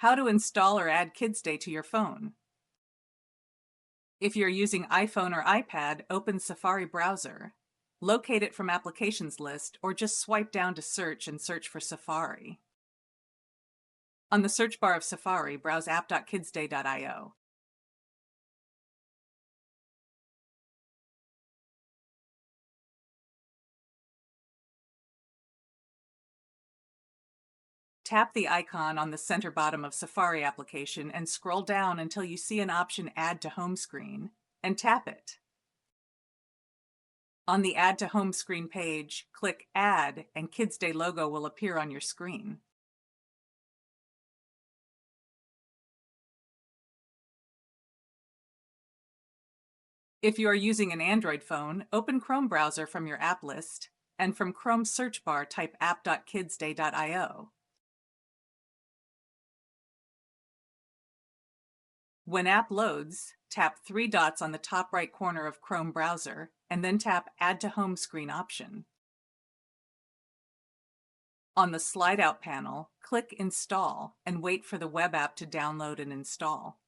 How to install or add Kidsday to your phone. If you're using iPhone or iPad, open Safari browser. Locate it from Applications list or just swipe down to search and search for Safari. On the search bar of Safari, browse app.kidsday.io. Tap the icon on the center bottom of Safari application and scroll down until you see an option Add to Home Screen, and tap it. On the Add to Home Screen page, click Add and Kidsday logo will appear on your screen. If you are using an Android phone, open Chrome browser from your app list, and from Chrome's search bar type app.kidsday.io. When app loads, tap three dots on the top right corner of Chrome browser, and then tap Add to Home Screen option. On the slide out panel, click Install and wait for the web app to download and install.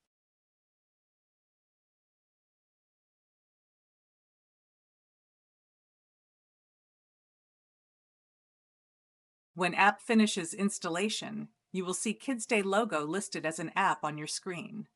When app finishes installation, you will see Kidsday logo listed as an app on your screen.